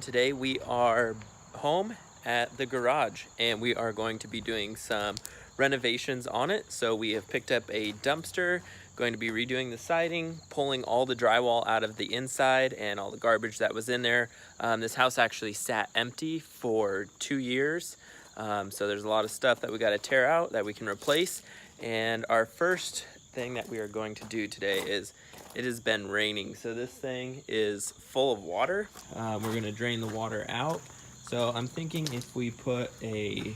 Today we are home at the garage and we are going to be doing some renovations on it. So we have picked up a dumpster, going to be redoing the siding, pulling all the drywall out of the inside and all the garbage that was in there. This house actually sat empty for 2 years. So there's a lot of stuff that we got to tear out that we can replace. And our first thing that we are going to do today is, it has been raining, so this thing is full of water. We're gonna drain the water out. So I'm thinking if we put a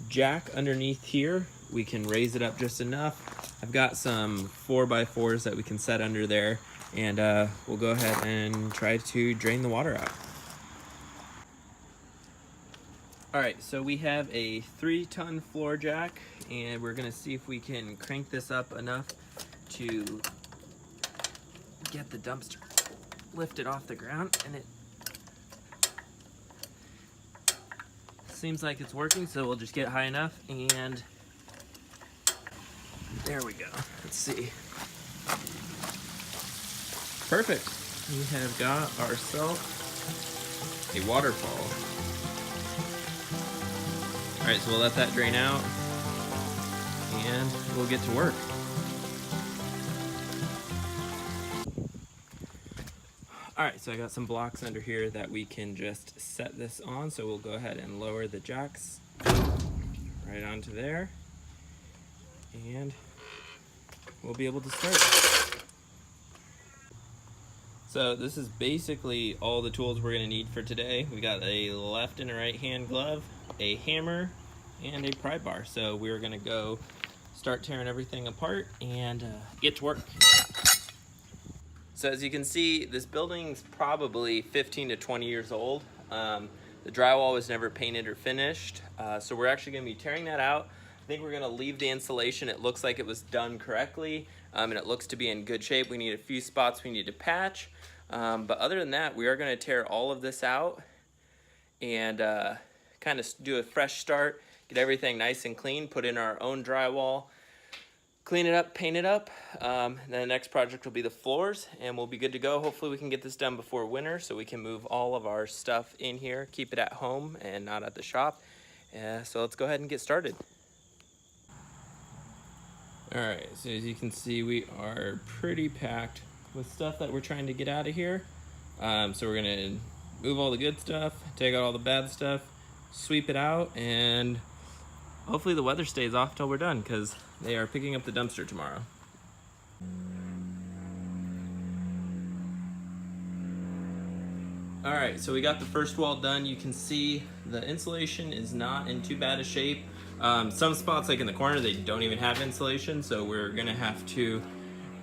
jack underneath here, we can raise it up just enough. I've got some 4x4s that we can set under there, and we'll go ahead and try to drain the water out. All right, so we have a 3-ton floor jack, and we're gonna see if we can crank this up enough to get the dumpster lifted off the ground, and it seems like it's working, so we'll just get high enough, and there we go. Let's see. Perfect. We have got ourselves a waterfall. All right, so we'll let that drain out, and we'll get to work. All right, so I got some blocks under here that we can just set this on. So we'll go ahead and lower the jacks right onto there, and we'll be able to start. So this is basically all the tools we're gonna need for today. We got a left and a right hand glove, a hammer, and a pry bar. So we're gonna go start tearing everything apart and get to work. So as you can see, this building's probably 15 to 20 years old. The drywall was never painted or finished. So we're actually gonna be tearing that out. I think we're gonna leave the insulation. It looks like it was done correctly, and it looks to be in good shape. We need a few spots we need to patch. But other than that, we are gonna tear all of this out and kind of do a fresh start, get everything nice and clean, put in our own drywall, clean it up, paint it up. Then the next project will be the floors, and we'll be good to go. Hopefully we can get this done before winter so we can move all of our stuff in here, keep it at home and not at the shop. So let's go ahead and get started. All right, so as you can see, we are pretty packed with stuff that we're trying to get out of here. So we're gonna move all the good stuff, take out all the bad stuff, sweep it out, and hopefully the weather stays off till we're done, because they are picking up the dumpster tomorrow. All right, so we got the first wall done. You can see the insulation is not in too bad a shape. Some spots, like in the corner, they don't even have insulation, so we're gonna have to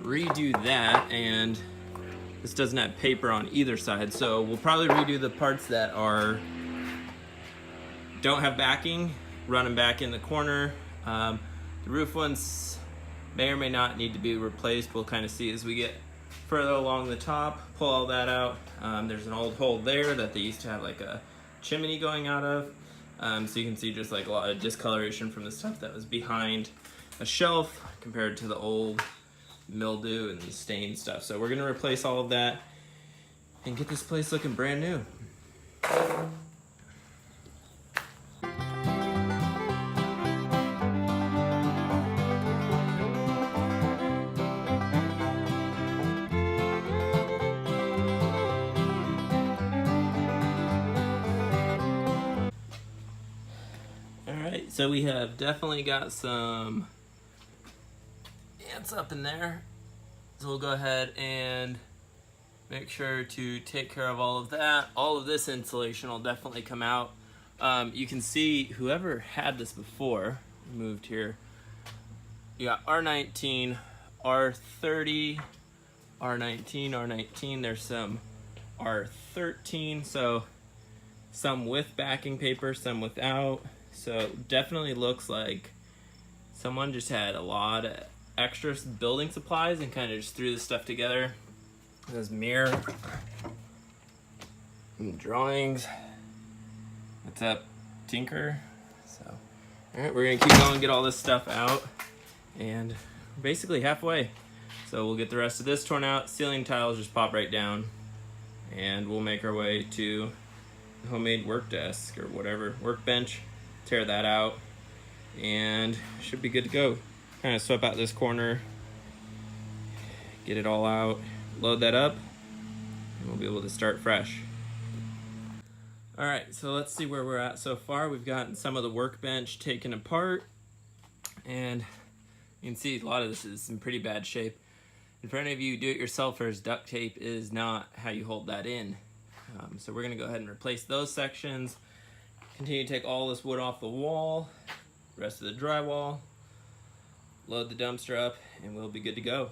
redo that, and this doesn't have paper on either side, so we'll probably redo the parts that don't have backing, run them back in the corner. The roof ones may or may not need to be replaced. We'll kind of see as we get further along the top, pull all that out. There's an old hole there that they used to have like a chimney going out of. So you can see just like a lot of discoloration from the stuff that was behind a shelf compared to the old mildew and the stained stuff. So we're gonna replace all of that and get this place looking brand new. So we have definitely got some ants up in there. So we'll go ahead and make sure to take care of all of that. All of this insulation will definitely come out. You can see whoever had this before moved here. You got R19, R30, R19, R19. There's some R13. So some with backing paper, some without. So it definitely looks like someone just had a lot of extra building supplies and kind of just threw this stuff together. This mirror, and drawings. What's up, Tinker? So, all right, we're gonna keep going, get all this stuff out, and we're basically halfway. So we'll get the rest of this torn out. Ceiling tiles just pop right down, and we'll make our way to homemade work desk or whatever, workbench, tear that out, and should be good to go. Kind of sweep out this corner, get it all out, load that up, and we'll be able to start fresh. All right, so let's see where we're at so far. We've gotten some of the workbench taken apart, and you can see a lot of this is in pretty bad shape. And for any of you do-it-yourselfers, duct tape is not how you hold that in. So we're gonna go ahead and replace those sections, continue to take all this wood off the wall, the rest of the drywall, load the dumpster up, and we'll be good to go.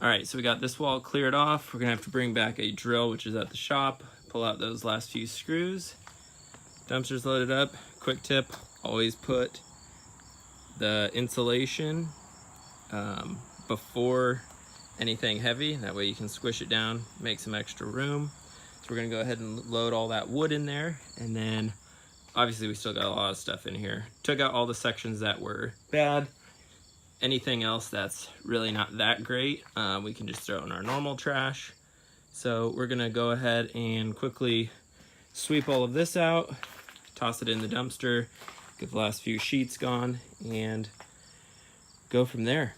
All right, so we got this wall cleared off. We're gonna have to bring back a drill, which is at the shop, pull out those last few screws. Dumpster's loaded up. Quick tip, always put the insulation before anything heavy. That way you can squish it down, make some extra room. So we're gonna go ahead and load all that wood in there, and then obviously we still got a lot of stuff in here. Took out all the sections that were bad. Anything else that's really not that great, we can just throw in our normal trash. So we're gonna go ahead and quickly sweep all of this out, toss it in the dumpster, get the last few sheets gone, and go from there.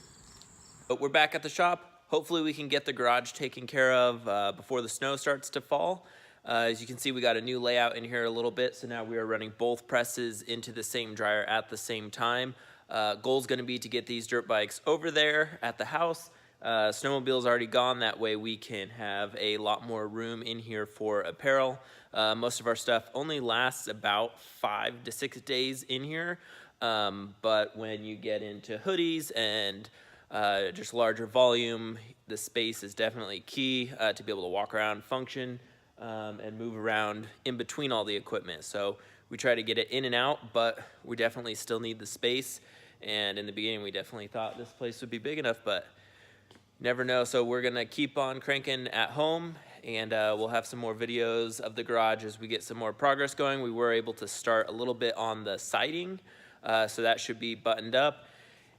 But we're back at the shop. Hopefully we can get the garage taken care of before the snow starts to fall. As you can see, we got a new layout in here a little bit, so now we are running both presses into the same dryer at the same time. Goal's gonna be to get these dirt bikes over there at the house. Snowmobile's already gone, that way we can have a lot more room in here for apparel. Most of our stuff only lasts about 5 to 6 days in here, but when you get into hoodies and just larger volume, the space is definitely key to be able to walk around, function, and move around in between all the equipment. So we try to get it in and out, but we definitely still need the space. And in the beginning, we definitely thought this place would be big enough, but never know. So we're gonna keep on cranking at home, and we'll have some more videos of the garage as we get some more progress going. We were able to start a little bit on the siding, so that should be buttoned up.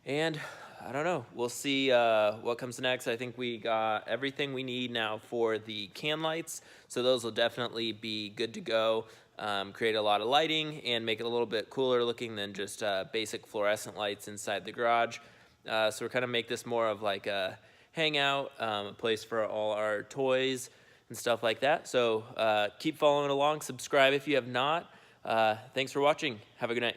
And I don't know, we'll see what comes next. I think we got everything we need now for the can lights, so those will definitely be good to go. Create a lot of lighting and make it a little bit cooler looking than just basic fluorescent lights inside the garage. So we're kind of make this more of like a hangout, a place for all our toys and stuff like that. So keep following along, subscribe if you have not. Thanks for watching. Have a good night.